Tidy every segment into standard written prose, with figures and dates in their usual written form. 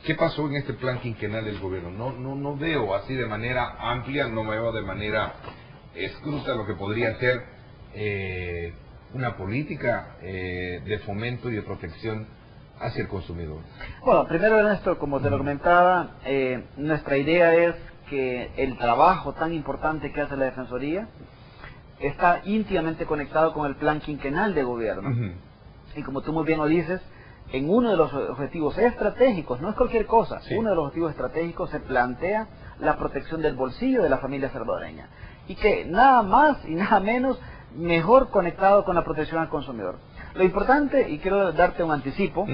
¿Qué pasó en este plan quinquenal del gobierno? No veo así de manera amplia, no veo de manera escruta lo que podría ser una política de fomento y de protección hacia el consumidor. Bueno, primero, Ernesto, como te lo comentaba, nuestra idea es que el trabajo tan importante que hace la Defensoría está íntimamente conectado con el plan quinquenal de gobierno. Y como tú muy bien lo dices, en uno de los objetivos estratégicos, no es cualquier cosa, uno de los objetivos estratégicos se plantea la protección del bolsillo de la familia salvadoreña. Y que nada más y nada menos mejor conectado con la protección al consumidor. Lo importante, y quiero darte un anticipo,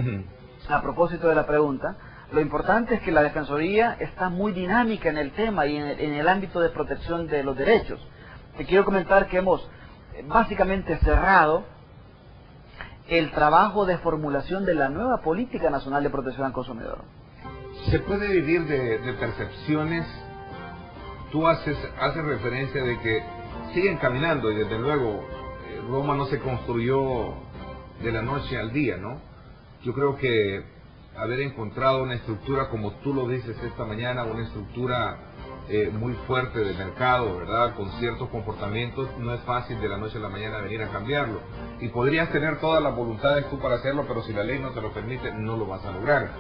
a propósito de la pregunta, lo importante es que la Defensoría está muy dinámica en el tema y en el ámbito de protección de los derechos. Te quiero comentar que hemos básicamente cerrado el trabajo de formulación de la nueva Política Nacional de Protección al Consumidor. ¿Se puede vivir de percepciones? Tú haces referencia de que siguen caminando y desde luego Roma no se construyó de la noche al día, ¿no? Yo creo que haber encontrado una estructura, como tú lo dices esta mañana, una estructura muy fuerte de mercado, ¿verdad? Con ciertos comportamientos, no es fácil de la noche a la mañana venir a cambiarlo. Y podrías tener todas las voluntades tú para hacerlo, pero si la ley no te lo permite, no lo vas a lograr.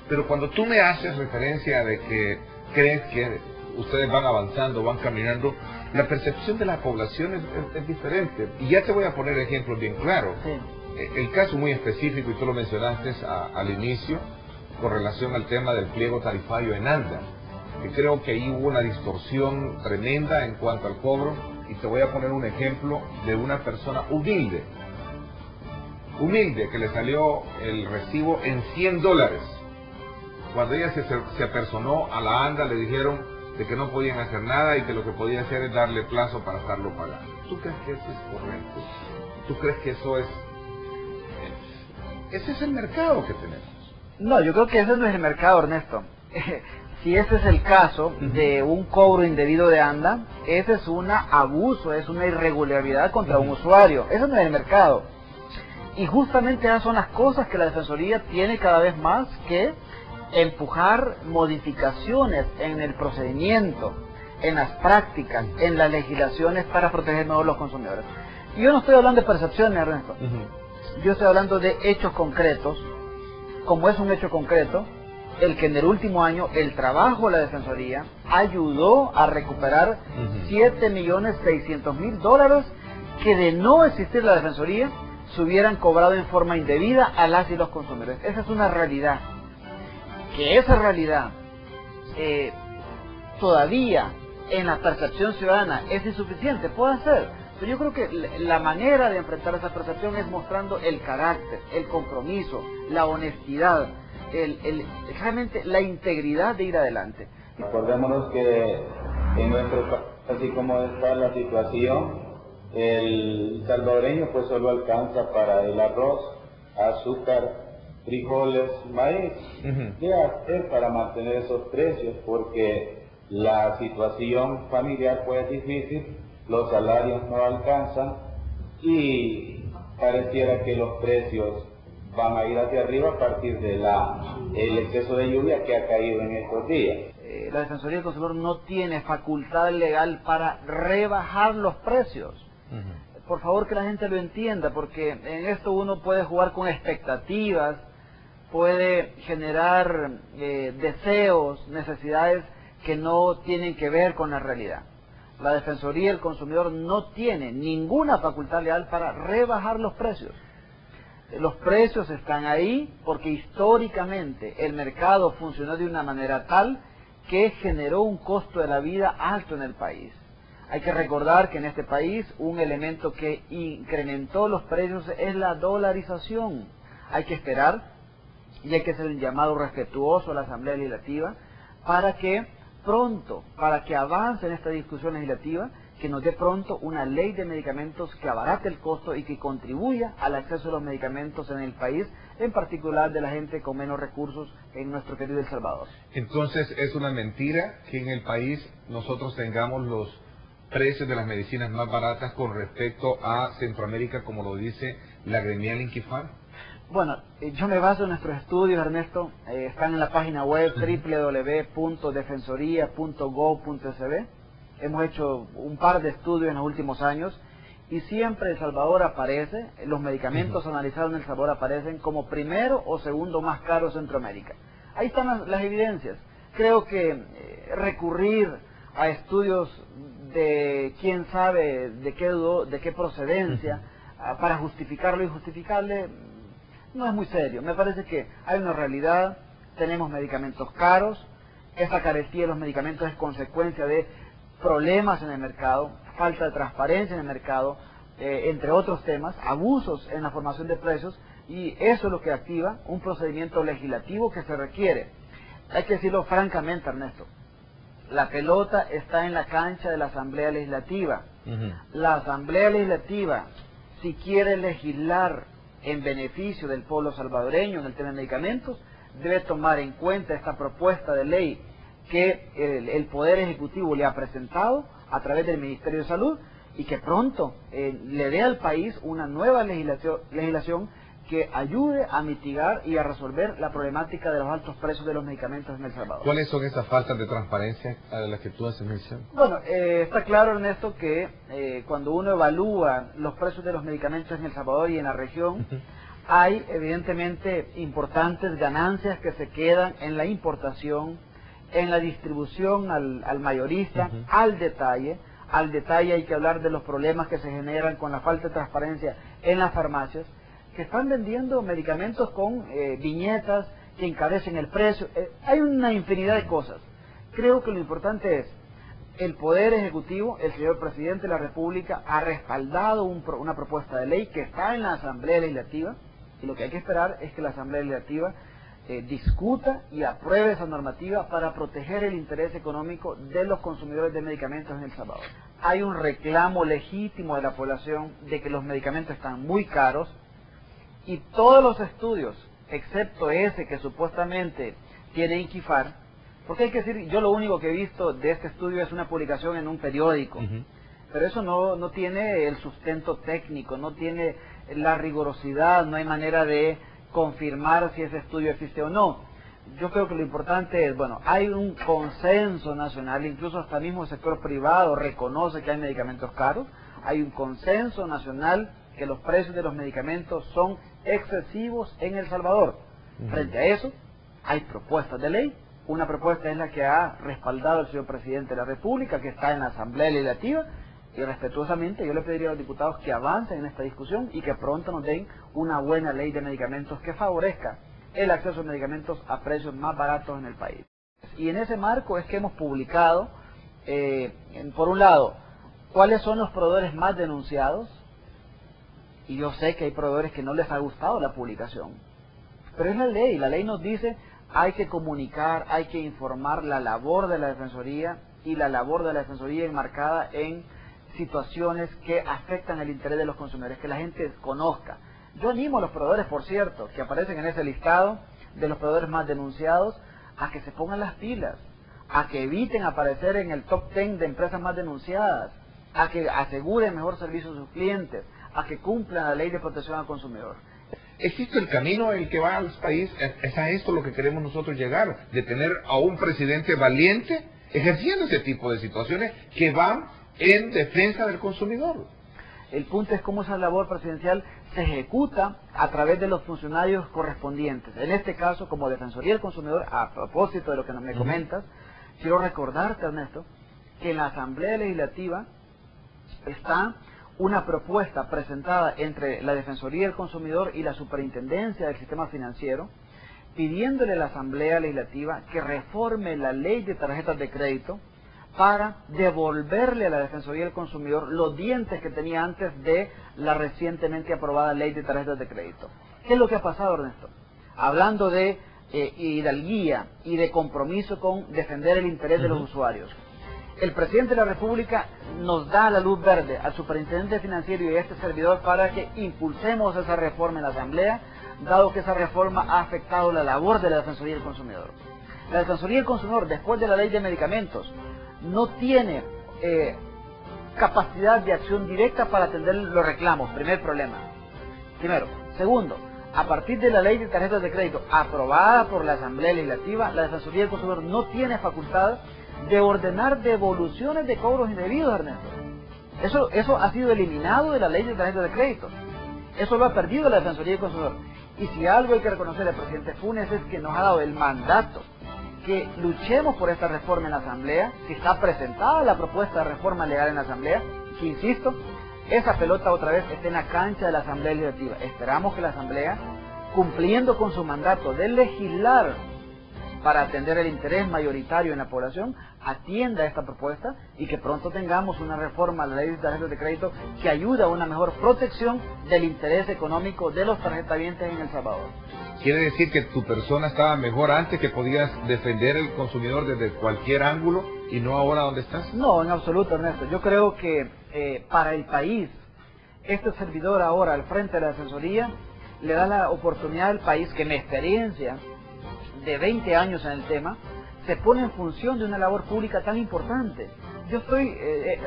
Pero cuando tú me haces referencia de que crees que ustedes van avanzando, van caminando, la percepción de la población es diferente. Y ya te voy a poner ejemplos bien claros. Sí. El caso muy específico, y tú lo mencionaste al inicio, con relación al tema del pliego tarifario en ANDA, que creo que ahí hubo una distorsión tremenda en cuanto al cobro, y te voy a poner un ejemplo de una persona humilde, que le salió el recibo en $100. Cuando ella se apersonó a la ANDA, le dijeron de que no podían hacer nada y que lo que podía hacer es darle plazo para estarlo pagando. ¿Tú crees que eso es correcto? ¿Tú crees que eso es... ese es el mercado que tenemos? No, yo creo que ese no es el mercado, Ernesto. Si ese es el caso de un cobro indebido de ANDA, ese es un abuso, es una irregularidad contra un usuario. Eso no es el mercado. Y justamente esas son las cosas que la Defensoría tiene cada vez más que empujar modificaciones en el procedimiento, en las prácticas, en las legislaciones para proteger mejor los consumidores. Y yo no estoy hablando de percepciones, Ernesto. Yo estoy hablando de hechos concretos, como es un hecho concreto, el que en el último año el trabajo de la Defensoría ayudó a recuperar $7.600.000 que de no existir la Defensoría se hubieran cobrado en forma indebida a las y los consumidores. Esa es una realidad. Que esa realidad todavía en la percepción ciudadana es insuficiente, puede ser, pero yo creo que la manera de enfrentar esa percepción es mostrando el carácter, el compromiso, la honestidad, realmente la integridad de ir adelante. Acordémonos que en nuestro país, así como está la situación, el salvadoreño pues solo alcanza para el arroz, azúcar, frijoles, maíz. ¿Qué hacer para mantener esos precios? Porque la situación familiar pues es difícil, los salarios no alcanzan y pareciera que los precios van a ir hacia arriba a partir de el exceso de lluvia que ha caído en estos días. La Defensoría del Consumidor no tiene facultad legal para rebajar los precios. Por favor, que la gente lo entienda, porque en esto uno puede jugar con expectativas, puede generar deseos, necesidades que no tienen que ver con la realidad. La Defensoría del Consumidor no tiene ninguna facultad legal para rebajar los precios. Los precios están ahí porque históricamente el mercado funcionó de una manera tal que generó un costo de la vida alto en el país. Hay que recordar que en este país un elemento que incrementó los precios es la dolarización. Hay que esperar y hay que hacer un llamado respetuoso a la Asamblea Legislativa para que avance en esta discusión legislativa, que nos dé pronto una ley de medicamentos que abarate el costo y que contribuya al acceso a los medicamentos en el país, en particular de la gente con menos recursos en nuestro querido El Salvador. Entonces, ¿es una mentira que en el país nosotros tengamos los precios de las medicinas más baratas con respecto a Centroamérica, como lo dice la gremial Inquifar? Bueno, yo me baso en nuestros estudios, Ernesto. Están en la página web www.defensoría.gov.sb. Hemos hecho un par de estudios en los últimos años y siempre El Salvador aparece, los medicamentos analizados en El Salvador aparecen como primero o segundo más caro de Centroamérica. Ahí están las evidencias. Creo que recurrir a estudios de quién sabe de qué procedencia para justificar lo injustificable no es muy serio. Me parece que hay una realidad, tenemos medicamentos caros, esa carestía de los medicamentos es consecuencia de problemas en el mercado, falta de transparencia en el mercado, entre otros temas, abusos en la formación de precios, y eso es lo que activa un procedimiento legislativo que se requiere. Hay que decirlo francamente, Ernesto, la pelota está en la cancha de la Asamblea Legislativa. La Asamblea Legislativa, si quiere legislar en beneficio del pueblo salvadoreño en el tema de medicamentos, debe tomar en cuenta esta propuesta de ley que el Poder Ejecutivo le ha presentado a través del Ministerio de Salud y que pronto le dé al país una nueva legislación que ayude a mitigar y a resolver la problemática de los altos precios de los medicamentos en El Salvador. ¿Cuáles son esas faltas de transparencia a las que tú haces mención? Bueno, está claro, Ernesto, que cuando uno evalúa los precios de los medicamentos en El Salvador y en la región, hay evidentemente importantes ganancias que se quedan en la importación, en la distribución al mayorista, al detalle. Al detalle hay que hablar de los problemas que se generan con la falta de transparencia en las farmacias, que están vendiendo medicamentos con viñetas que encarecen el precio. Hay una infinidad de cosas. Creo que lo importante es, el Poder Ejecutivo, el señor Presidente de la República, ha respaldado una propuesta de ley que está en la Asamblea Legislativa, y lo que hay que esperar es que la Asamblea Legislativa discuta y apruebe esa normativa para proteger el interés económico de los consumidores de medicamentos en El Salvador. Hay un reclamo legítimo de la población de que los medicamentos están muy caros, y todos los estudios, excepto ese que supuestamente tiene Inquifar, porque hay que decir, yo lo único que he visto de este estudio es una publicación en un periódico, pero eso no tiene el sustento técnico, no tiene la rigurosidad, no hay manera de confirmar si ese estudio existe o no. Yo creo que lo importante es, bueno, hay un consenso nacional, incluso hasta el mismo sector privado reconoce que hay medicamentos caros, hay un consenso nacional que los precios de los medicamentos son excesivos en El Salvador. Frente a eso, hay propuestas de ley. Una propuesta es la que ha respaldado el señor Presidente de la República, que está en la Asamblea Legislativa, y respetuosamente yo le pediría a los diputados que avancen en esta discusión y que pronto nos den una buena ley de medicamentos que favorezca el acceso a medicamentos a precios más baratos en el país. Y en ese marco es que hemos publicado, por un lado, cuáles son los proveedores más denunciados, y yo sé que hay proveedores que no les ha gustado la publicación, pero es la ley nos dice hay que comunicar, hay que informar la labor de la Defensoría, y la labor de la Defensoría enmarcada en situaciones que afectan el interés de los consumidores, que la gente conozca. Yo animo a los proveedores, por cierto, que aparecen en ese listado de los proveedores más denunciados, a que se pongan las pilas, a que eviten aparecer en el top 10 de empresas más denunciadas, a que aseguren mejor servicio a sus clientes, a que cumplan la ley de protección al consumidor. ¿Existe el camino en el que va al país? ¿Es a esto lo que queremos nosotros llegar? De tener a un presidente valiente ejerciendo ese tipo de situaciones que van en defensa del consumidor. El punto es cómo esa labor presidencial se ejecuta a través de los funcionarios correspondientes. En este caso, como Defensoría del Consumidor, a propósito de lo que me comentas, quiero recordarte, Ernesto, que en la Asamblea Legislativa está una propuesta presentada entre la Defensoría del Consumidor y la Superintendencia del Sistema Financiero, pidiéndole a la Asamblea Legislativa que reforme la ley de tarjetas de crédito para devolverle a la Defensoría del Consumidor los dientes que tenía antes de la recientemente aprobada ley de tarjetas de crédito. ¿Qué es lo que ha pasado, Ernesto? Hablando de hidalguía y de compromiso con defender el interés de los usuarios. El Presidente de la República nos da la luz verde al Superintendente Financiero y a este servidor para que impulsemos esa reforma en la Asamblea, dado que esa reforma ha afectado la labor de la Defensoría del Consumidor. La Defensoría del Consumidor, después de la ley de medicamentos, no tiene capacidad de acción directa para atender los reclamos. Primer problema. Primero. Segundo, A partir de la ley de tarjetas de crédito aprobada por la Asamblea Legislativa, la Defensoría del Consumidor no tiene facultad de ordenar devoluciones de cobros indebidos, Ernesto. Eso ha sido eliminado de la ley de tarjetas de crédito. Eso lo ha perdido la Defensoría del Consumidor. Y si algo hay que reconocer al presidente Funes es que nos ha dado el mandato que luchemos por esta reforma en la Asamblea, que está presentada la propuesta de reforma legal en la Asamblea, que insisto, esa pelota otra vez está en la cancha de la Asamblea Legislativa. Esperamos que la Asamblea, cumpliendo con su mandato de legislar para atender el interés mayoritario en la población, atienda esta propuesta y que pronto tengamos una reforma a la ley de tarjetas de crédito que ayude a una mejor protección del interés económico de los tarjetavientes en El Salvador. ¿Quiere decir que tu persona estaba mejor antes, que podías defender al consumidor desde cualquier ángulo y no ahora donde estás? No, en absoluto, Ernesto. Yo creo que para el país, este servidor ahora al frente de la Defensoría le da la oportunidad al país que, en experiencia de 20 años en el tema, se pone en función de una labor pública tan importante. Yo estoy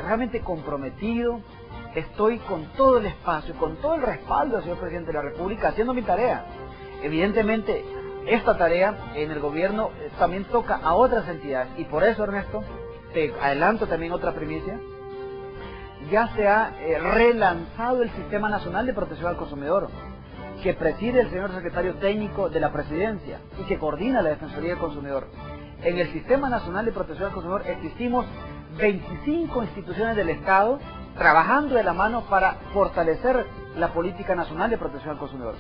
realmente comprometido, estoy con todo el espacio, con todo el respaldo del señor Presidente de la República, haciendo mi tarea. Evidentemente, esta tarea en el gobierno también toca a otras entidades, y por eso, Ernesto, te adelanto también otra primicia. Ya se ha relanzado el Sistema Nacional de Protección al Consumidor, que preside el señor secretario técnico de la Presidencia y que coordina la Defensoría del Consumidor. En el Sistema Nacional de Protección al Consumidor existimos 25 instituciones del Estado trabajando de la mano para fortalecer la política nacional de protección al consumidor.